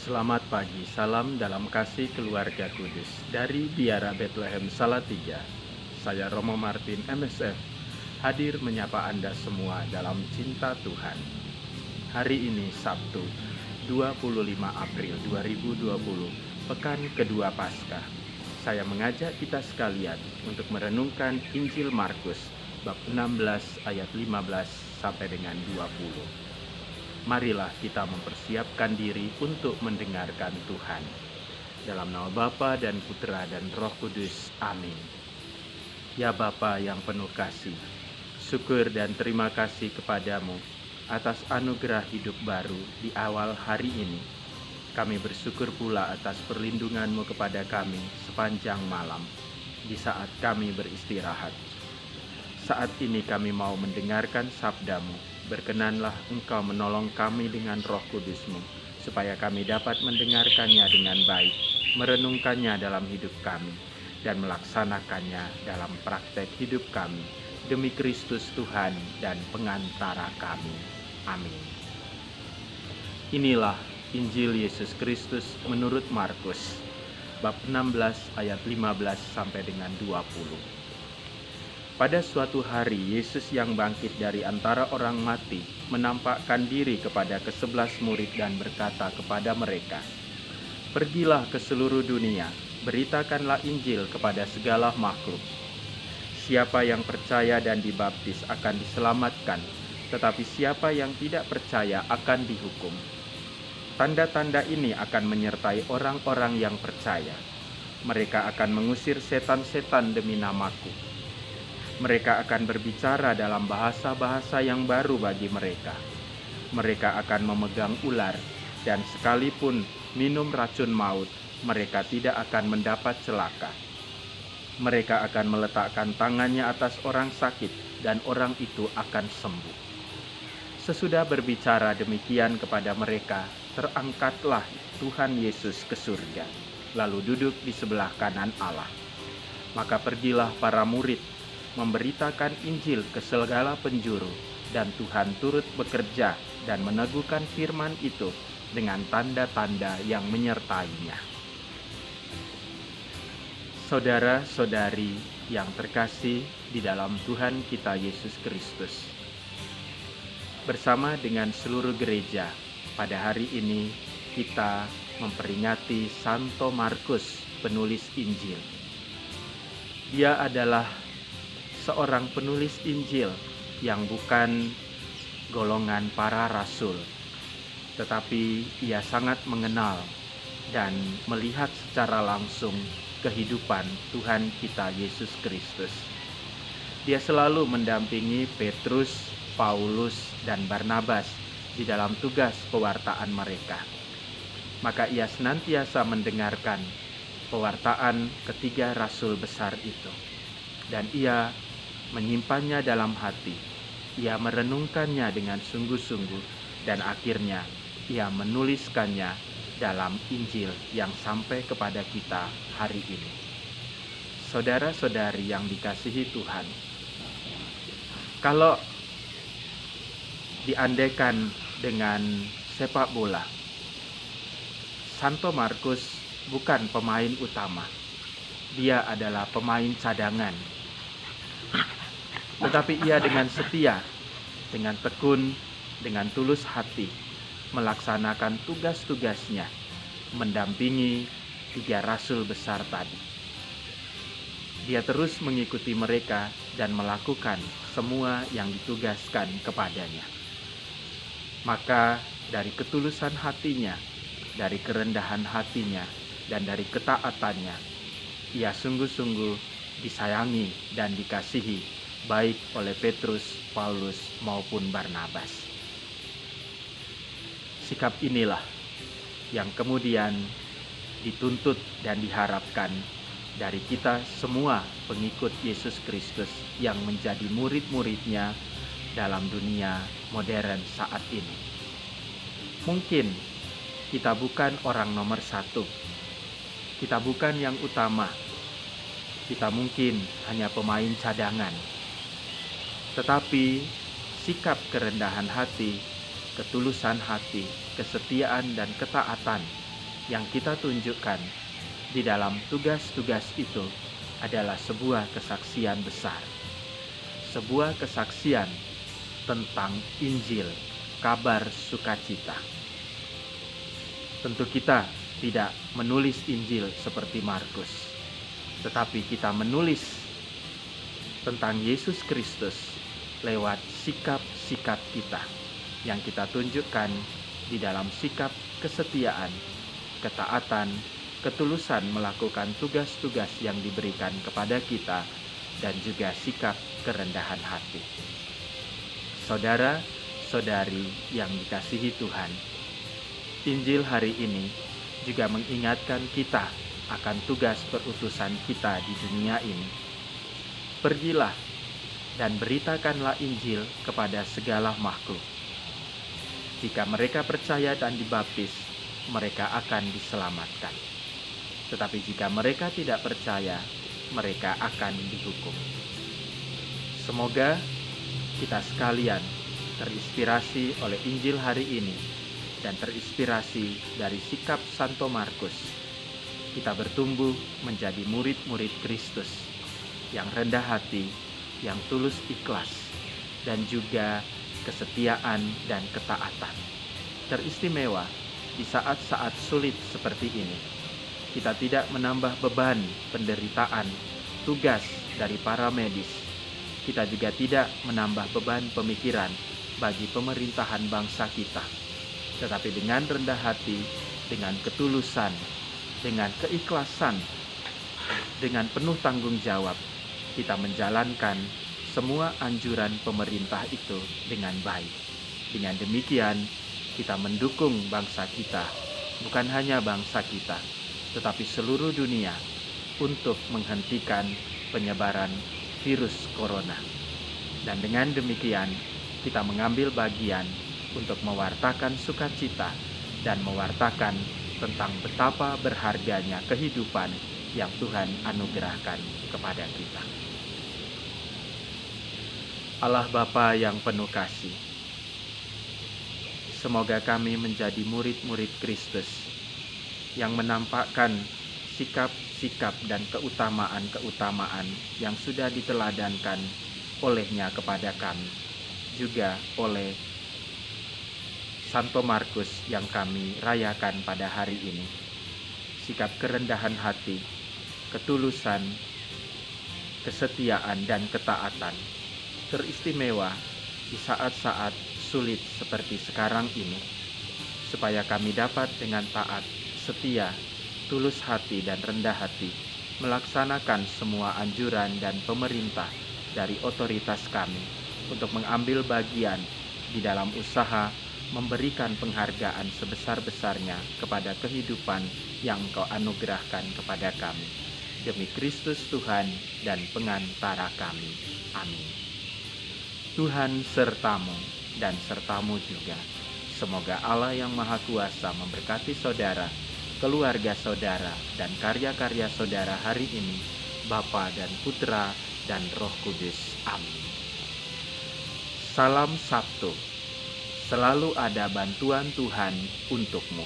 Selamat pagi, salam dalam kasih keluarga kudus. Dari Biara Bethlehem Salatiga, saya Romo Martin MSF, hadir menyapa Anda semua dalam cinta Tuhan. Hari ini Sabtu, 25 April 2020, pekan kedua Paskah. Saya mengajak kita sekalian untuk merenungkan Injil Markus, bab 16 ayat 15 sampai dengan 20. Marilah kita mempersiapkan diri untuk mendengarkan Tuhan. Dalam nama Bapa dan Putra dan Roh Kudus. Amin. Ya Bapa yang penuh kasih, syukur dan terima kasih kepadamu atas anugerah hidup baru di awal hari ini. Kami bersyukur pula atas perlindungan-Mu kepada kami sepanjang malam di saat kami beristirahat. Saat ini kami mau mendengarkan sabda-Mu. Berkenanlah Engkau menolong kami dengan Roh Kudus-Mu, supaya kami dapat mendengarkannya dengan baik, merenungkannya dalam hidup kami, dan melaksanakannya dalam praktek hidup kami, demi Kristus Tuhan dan pengantara kami. Amin. Inilah Injil Yesus Kristus menurut Markus, bab 16 ayat 15 sampai dengan 20. Pada suatu hari, Yesus yang bangkit dari antara orang mati menampakkan diri kepada ke-11 murid dan berkata kepada mereka, "Pergilah ke seluruh dunia, beritakanlah Injil kepada segala makhluk. Siapa yang percaya dan dibaptis akan diselamatkan, tetapi siapa yang tidak percaya akan dihukum. Tanda-tanda ini akan menyertai orang-orang yang percaya. Mereka akan mengusir setan-setan demi namaku. Mereka akan berbicara dalam bahasa-bahasa yang baru bagi mereka. Mereka akan memegang ular, dan sekalipun minum racun maut, mereka tidak akan mendapat celaka. Mereka akan meletakkan tangannya atas orang sakit, dan orang itu akan sembuh." Sesudah berbicara demikian kepada mereka, terangkatlah Tuhan Yesus ke surga, lalu duduk di sebelah kanan Allah. Maka pergilah para murid memberitakan Injil ke segala penjuru, dan Tuhan turut bekerja dan meneguhkan firman itu dengan tanda-tanda yang menyertainya. Saudara-saudari yang terkasih di dalam Tuhan kita Yesus Kristus, bersama dengan seluruh gereja, pada hari ini kita memperingati Santo Markus, penulis Injil. Dia adalah seorang penulis Injil yang bukan golongan para rasul, tetapi ia sangat mengenal dan melihat secara langsung kehidupan Tuhan kita Yesus Kristus. Dia selalu mendampingi Petrus, Paulus, dan Barnabas di dalam tugas pewartaan mereka. Maka ia senantiasa mendengarkan pewartaan ketiga rasul besar itu, dan ia menyimpannya dalam hati. Ia merenungkannya dengan sungguh-sungguh, dan akhirnya ia menuliskannya dalam Injil yang sampai kepada kita hari ini. Saudara-saudari yang dikasihi Tuhan, kalau diandaikan dengan sepak bola, Santo Markus bukan pemain utama. Dia adalah pemain cadangan. Tetapi ia dengan setia, dengan tekun, dengan tulus hati, melaksanakan tugas-tugasnya, mendampingi tiga rasul besar tadi. Dia terus mengikuti mereka dan melakukan semua yang ditugaskan kepadanya. Maka dari ketulusan hatinya, dari kerendahan hatinya, dan dari ketaatannya, ia sungguh-sungguh disayangi dan dikasihi baik oleh Petrus, Paulus, maupun Barnabas. Sikap inilah yang kemudian dituntut dan diharapkan dari kita semua pengikut Yesus Kristus yang menjadi murid-muridnya dalam dunia modern saat ini. Mungkin kita bukan orang nomor satu, kita bukan yang utama, kita mungkin hanya pemain cadangan. Tetapi sikap kerendahan hati, ketulusan hati, kesetiaan dan ketaatan yang kita tunjukkan di dalam tugas-tugas itu adalah sebuah kesaksian besar. Sebuah kesaksian tentang Injil, kabar sukacita. Tentu kita tidak menulis Injil seperti Markus, tetapi kita menulis tentang Yesus Kristus lewat sikap-sikap kita yang kita tunjukkan di dalam sikap kesetiaan, ketaatan, ketulusan melakukan tugas-tugas yang diberikan kepada kita, dan juga sikap kerendahan hati. Saudara-saudari yang dikasihi Tuhan, Injil hari ini juga mengingatkan kita akan tugas perutusan kita di dunia ini. Pergilah dan beritakanlah Injil kepada segala makhluk. Jika mereka percaya dan dibaptis, mereka akan diselamatkan. Tetapi jika mereka tidak percaya, mereka akan dihukum. Semoga kita sekalian terinspirasi oleh Injil hari ini dan terinspirasi dari sikap Santo Markus. Kita bertumbuh menjadi murid-murid Kristus yang rendah hati, yang tulus ikhlas, dan juga kesetiaan dan ketaatan. Teristimewa di saat-saat sulit seperti ini. Kita tidak menambah beban penderitaan, tugas dari para medis. Kita juga tidak menambah beban pemikiran bagi pemerintahan bangsa kita. Tetapi dengan rendah hati, dengan ketulusan, dengan keikhlasan, dengan penuh tanggung jawab, kita menjalankan semua anjuran pemerintah itu dengan baik. Dengan demikian, kita mendukung bangsa kita, bukan hanya bangsa kita, tetapi seluruh dunia untuk menghentikan penyebaran virus corona. Dan dengan demikian, kita mengambil bagian untuk mewartakan sukacita dan mewartakan tentang betapa berharganya kehidupan yang Tuhan anugerahkan kepada kita. Allah Bapa yang penuh kasih, semoga kami menjadi murid-murid Kristus yang menampakkan sikap-sikap dan keutamaan-keutamaan yang sudah diteladankan olehnya kepada kami, juga oleh Santo Markus yang kami rayakan pada hari ini. Sikap kerendahan hati, ketulusan, kesetiaan, dan ketaatan teristimewa di saat-saat sulit seperti sekarang ini, supaya kami dapat dengan taat, setia, tulus hati, dan rendah hati melaksanakan semua anjuran dan pemerintah dari otoritas kami untuk mengambil bagian di dalam usaha memberikan penghargaan sebesar-besarnya kepada kehidupan yang Engkau anugerahkan kepada kami. Demi Kristus Tuhan dan pengantara kami. Amin. Tuhan sertamu dan sertamu juga. Semoga Allah yang Maha Kuasa memberkati saudara, keluarga saudara, dan karya-karya saudara hari ini, Bapa dan Putra dan Roh Kudus. Amin. Salam Sabtu. Selalu ada bantuan Tuhan untukmu.